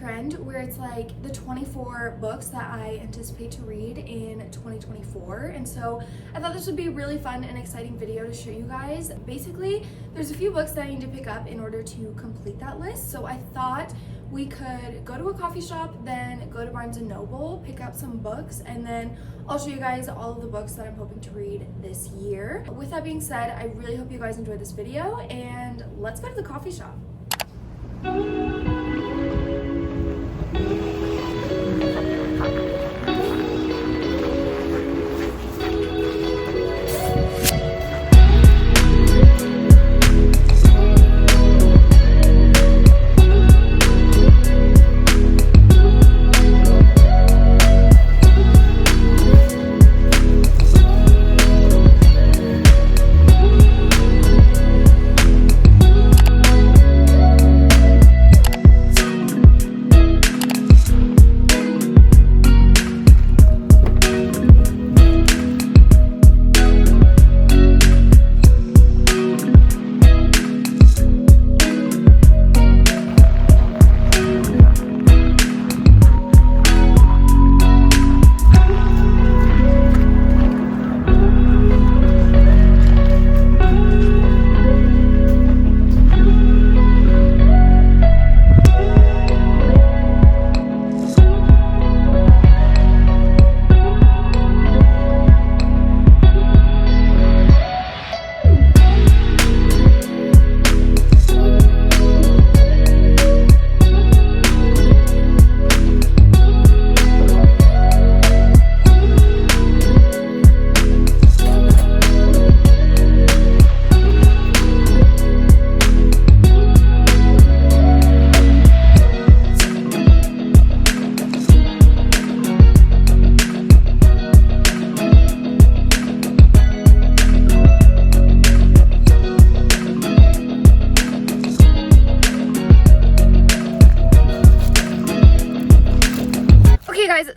trend where it's like the 24 books that I anticipate to read in 2024, and so I thought this would be a really fun and exciting video to show you guys. Basically, there's a few books that I need to pick up in order to complete that list, so I thought we could go to a coffee shop, then go to Barnes & Noble, pick up some books, and then I'll show you guys all of the books that I'm hoping to read this year. With that being said, I really hope you guys enjoyed this video, and let's go to the coffee shop.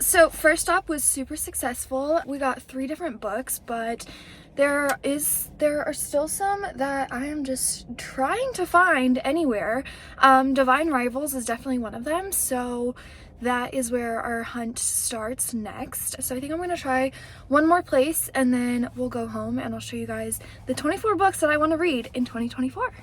So first stop was super successful. We got 3 different books, but there are still some that I am just trying to find anywhere. Divine Rivals is definitely one of them, so that is where our hunt starts next. So I think I'm gonna try one more place and then we'll go home and I'll show you guys the 24 books that I want to read in 2024.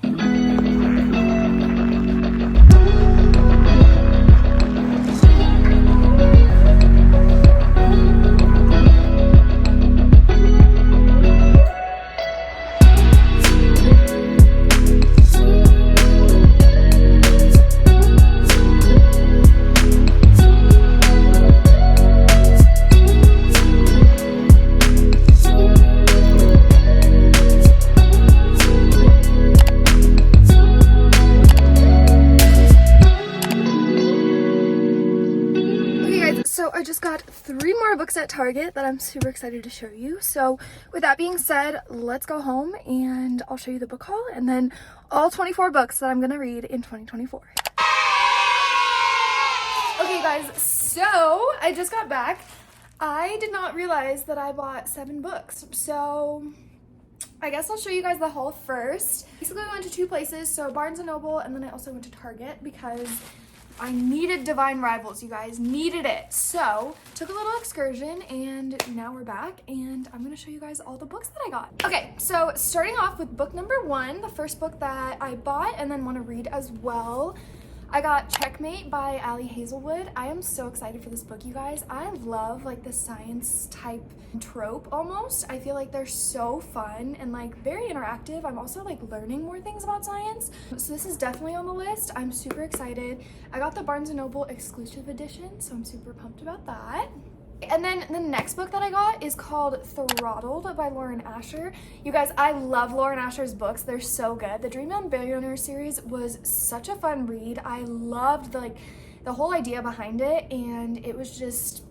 So I just got 3 more books at Target that I'm super excited to show you. So with that being said, let's go home and I'll show you the book haul and then all 24 books that I'm gonna read in 2024. Okay guys, so I just got back. I did not realize that I bought 7 books. So I guess I'll show you guys the haul first. Basically I went to 2 places, so Barnes & Noble, and then I also went to Target because I needed Divine Rivals, you guys, needed it. So, took a little excursion and now we're back and I'm gonna show you guys all the books that I got. Okay, so starting off with book number 1, the first book that I bought and then want to read as well. I got Checkmate by Ali Hazelwood. I am so excited for this book, you guys. I love like the science type trope almost. I feel like they're so fun and like very interactive. I'm also like learning more things about science. So this is definitely on the list. I'm super excited. I got the Barnes & Noble exclusive edition, so I'm super pumped about that. And then the next book that I got is called Throttled by Lauren Asher. You guys, I love Lauren Asher's books. They're so good. The Dream On Billionaire series was such a fun read. I loved the whole idea behind it, and it was just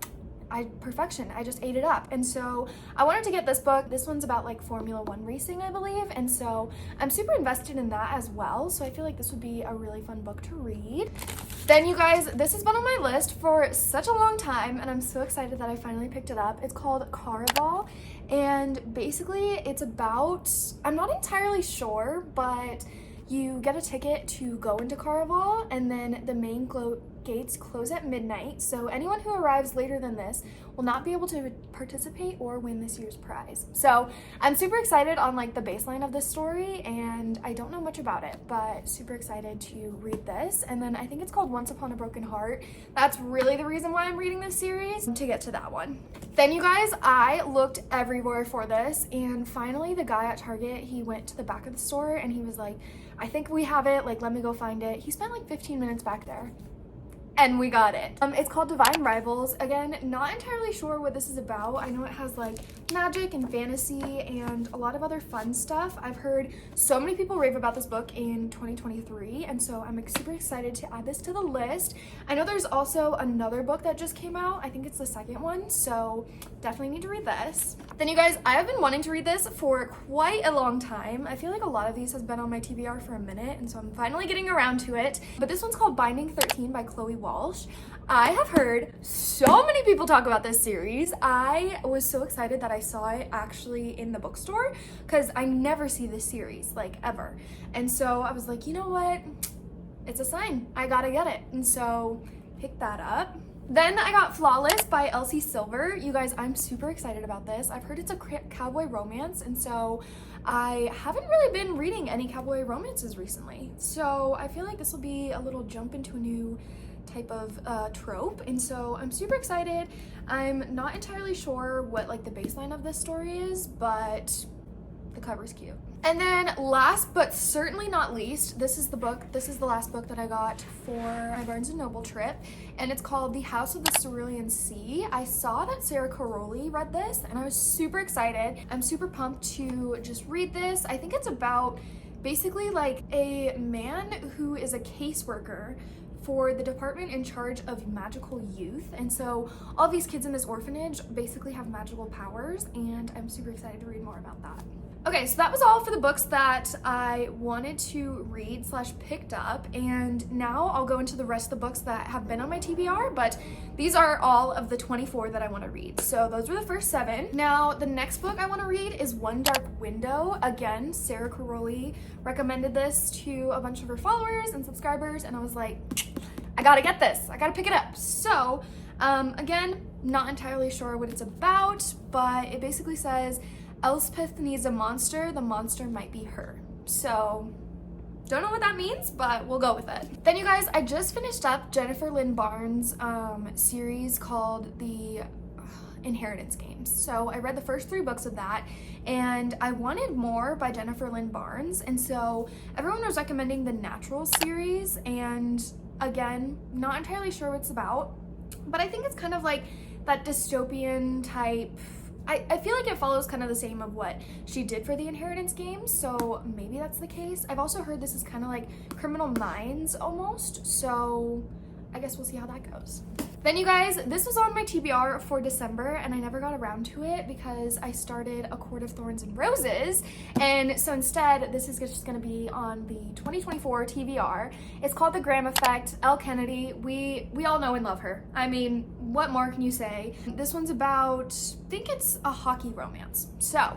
perfection. I just ate it up. And so I wanted to get this book. This one's about like Formula 1 racing, I believe. And so I'm super invested in that as well. So I feel like this would be a really fun book to read. Then you guys, this has been on my list for such a long time and I'm so excited that I finally picked it up. It's called Caraval, and basically it's about, I'm not entirely sure, but you get a ticket to go into Caraval, and then the main gates close at midnight, so anyone who arrives later than this will not be able to participate or win this year's prize. So I'm super excited on like the baseline of this story, and I don't know much about it, but super excited to read this. And then I think it's called Once Upon a Broken Heart. That's really the reason why I'm reading this series, to get to that one. Then you guys, I looked everywhere for this, and finally the guy at Target, he went to the back of the store and he was like, I think we have it, like let me go find it. He spent like 15 minutes back there. And we got it. It's called Divine Rivals. Again, not entirely sure what this is about. I know it has like magic and fantasy and a lot of other fun stuff. I've heard so many people rave about this book in 2023, and so I'm super excited to add this to the list. I know there's also another book that just came out. I think it's the second one, so definitely need to read this. Then you guys, I have been wanting to read this for quite a long time. I feel like a lot of these has been on my TBR for a minute, and so I'm finally getting around to it. But this one's called Binding 13 by Chloe Walsh. I have heard so many people talk about this series. I was so excited that I saw it actually in the bookstore, because I never see this series, like ever. And so I was like, you know what? It's a sign. I gotta get it. And so picked that up. Then I got Flawless by Elsie Silver. You guys, I'm super excited about this. I've heard it's a cowboy romance, and so I haven't really been reading any cowboy romances recently. So I feel like this will be a little jump into a new type of trope, and so I'm super excited. I'm not entirely sure what like the baseline of this story is, but the cover's cute. And then last but certainly not least, this is the last book that I got for my Barnes & Noble trip, and it's called The House of the Cerulean Sea. I saw that Sarah Caroli read this, and I was super excited. I'm super pumped to just read this. I think it's about basically like a man who is a caseworker for the department in charge of magical youth, and so all these kids in this orphanage basically have magical powers, and I'm super excited to read more about that. Okay, so that was all for the books that I wanted to read / picked up, and now I'll go into the rest of the books that have been on my TBR, but these are all of the 24 that I want to read. So those were the first 7. Now, the next book I want to read is One Dark Window. Again, Sarah Caroli recommended this to a bunch of her followers and subscribers, and I was like, I gotta get this. I gotta pick it up. So, again, not entirely sure what it's about, but it basically says, Elspeth needs a monster, the monster might be her. So, don't know what that means, but we'll go with it. Then you guys, I just finished up Jennifer Lynn Barnes' series called The Inheritance Games. So I read the first 3 books of that, and I wanted more by Jennifer Lynn Barnes, and so everyone was recommending the Natural series, and again, not entirely sure what it's about, but I think it's kind of like that dystopian type. I feel like it follows kind of the same of what she did for the Inheritance Games, so maybe that's the case. I've also heard this is kind of like Criminal Minds almost, so I guess we'll see how that goes. Then you guys, this was on my TBR for December, and I never got around to it because I started A Court of Thorns and Roses, and so instead this is just going to be on the 2024 TBR. It's called The Graham Effect. Elle Kennedy, we all know and love her. I mean, what more can you say? This one's about, I think it's a hockey romance, so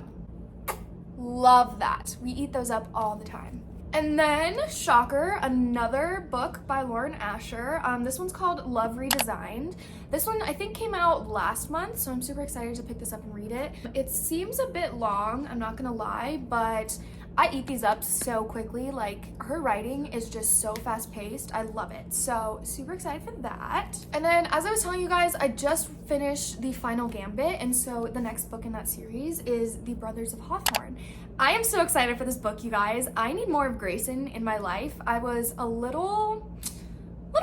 love that. We eat those up all the time. And then, shocker, another book by Lauren Asher. This one's called Love Redesigned. This one I think came out last month, so I'm super excited to pick this up and read it. It seems a bit long, I'm not gonna lie, but I eat these up so quickly. Like, her writing is just so fast-paced. I love it. So, super excited for that. And then, as I was telling you guys, I just finished The Final Gambit, and so the next book in that series is The Brothers of Hawthorne. I am so excited for this book, you guys. I need more of Grayson in my life. I was a little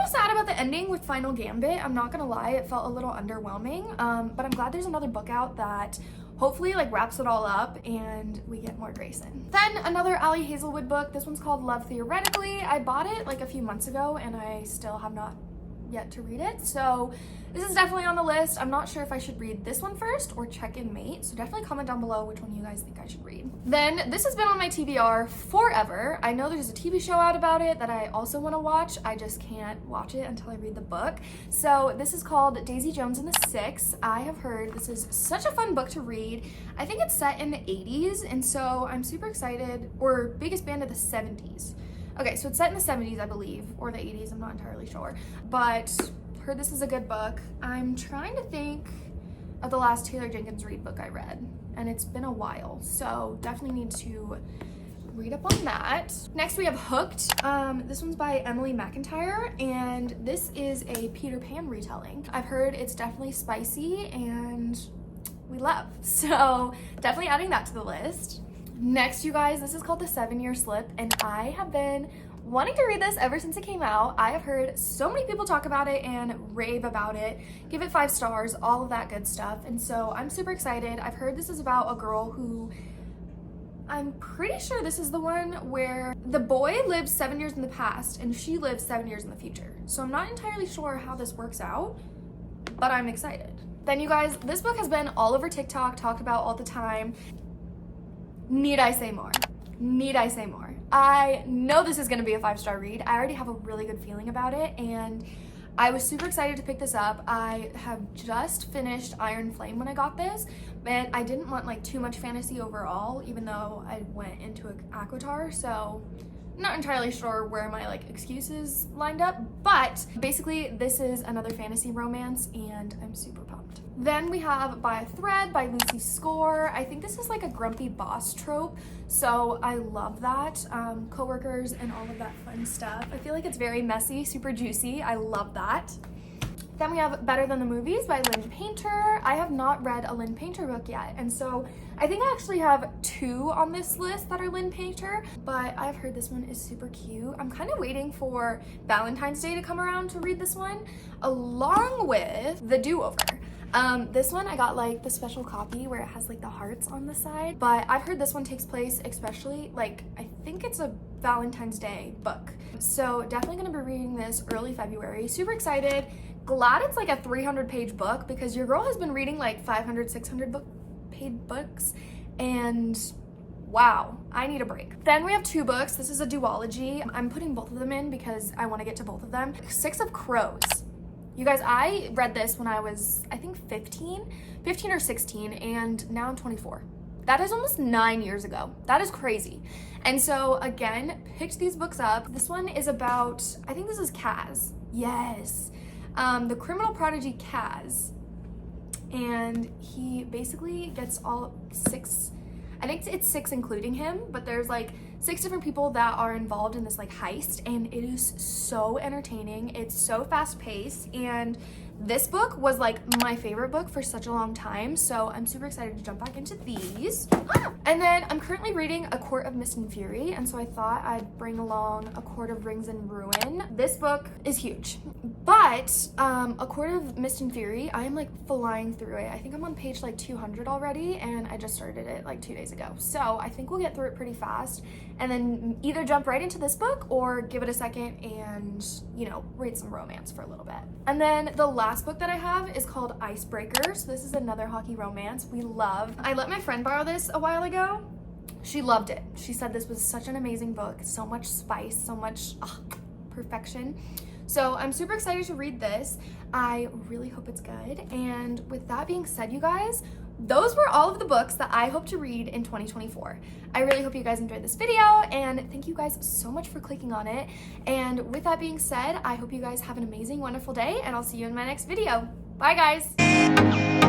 sad about the ending with Final Gambit. I'm not gonna lie, it felt a little underwhelming, but I'm glad there's another book out that hopefully like wraps it all up and we get more Grayson. Then another Ali Hazelwood book. This one's called Love Theoretically. I bought it like a few months ago and I still have not yet to read it, so this is definitely on the list. I'm not sure if I should read this one first or Check in Mate, so definitely comment down below which one you guys think I should read. Then this has been on my TBR forever. I know there's a TV show out about it that I also want to watch. I just can't watch it until I read the book. So this is called Daisy Jones and the Six. I have heard this is such a fun book to read. I think it's set in the 80s, and so I'm super excited, or biggest band of the 70s. Okay, so it's set in the 70s, I believe, or the 80s, I'm not entirely sure. But heard this is a good book. I'm trying to think of the last Taylor Jenkins Reid book I read, and it's been a while, so definitely need to read up on that. Next we have Hooked. This one's by Emily McIntyre, and this is a Peter Pan retelling. I've heard it's definitely spicy and we love, so definitely adding that to the list. Next, you guys, this is called The 7-Year Slip, and I have been wanting to read this ever since it came out. I have heard so many people talk about it and rave about it, give it 5 stars, all of that good stuff, and so I'm super excited. I've heard this is about a girl who, I'm pretty sure this is the one where the boy lives 7 years in the past and she lives 7 years in the future. So I'm not entirely sure how this works out, but I'm excited. Then you guys, this book has been all over TikTok, talked about all the time. Need I say more? Need I say more? I know this is gonna be a 5-star read. I already have a really good feeling about it, and I was super excited to pick this up. I have just finished Iron Flame when I got this, but I didn't want like too much fantasy overall, even though I went into Aquatar, so not entirely sure where my like excuses lined up, but basically this is another fantasy romance and I'm super pumped. Then we have By a Thread by Lucy Score. I think this is like a grumpy boss trope, so I love that. Coworkers and all of that fun stuff. I feel like it's very messy, super juicy. I love that. Then we have Better Than the Movies by Lynn Painter. I have not read a Lynn Painter book yet, and so I think I actually have 2 on this list that are Lynn Painter, but I've heard this one is super cute. I'm kind of waiting for Valentine's Day to come around to read this one, along with The Do-Over. This one I got like the special copy where it has like the hearts on the side, but I've heard this one takes place especially like, I think it's a Valentine's Day book. So definitely gonna be reading this early February. Super excited. Glad it's like a 300-page book because your girl has been reading like 500, 600 page books, and wow, I need a break. Then we have 2 books. This is a duology. I'm putting both of them in because I want to get to both of them. 6 of Crows. You guys, I read this when I was, I think 15 or 16, and now I'm 24. That is almost 9 years ago. That is crazy. And so again, picked these books up. This one is about, I think this is Kaz. Yes. The criminal prodigy Kaz. And he basically gets all 6, I think it's 6 including him, but there's like 6 different people that are involved in this like heist, and it is so entertaining. It's so fast paced, and this book was like my favorite book for such a long time, so I'm super excited to jump back into these. And then I'm currently reading A Court of Mist and Fury, and so I thought I'd bring along A Court of Rings and Ruin. This book is huge, but A Court of Mist and Fury, I am like flying through it. I think I'm on page like 200 already, and I just started it like 2 days ago, so I think we'll get through it pretty fast, and then either jump right into this book or give it a second and, you know, read some romance for a little bit. And then the last book that I have is called Icebreaker. So this is another hockey romance we love. I let my friend borrow this a while ago. She loved it. She said this was such an amazing book. So much spice, so much perfection. So I'm super excited to read this. I really hope it's good. And with that being said, you guys, those were all of the books that I hope to read in 2024. I really hope you guys enjoyed this video, and thank you guys so much for clicking on it. And with that being said, I hope you guys have an amazing, wonderful day, and I'll see you in my next video. Bye, guys.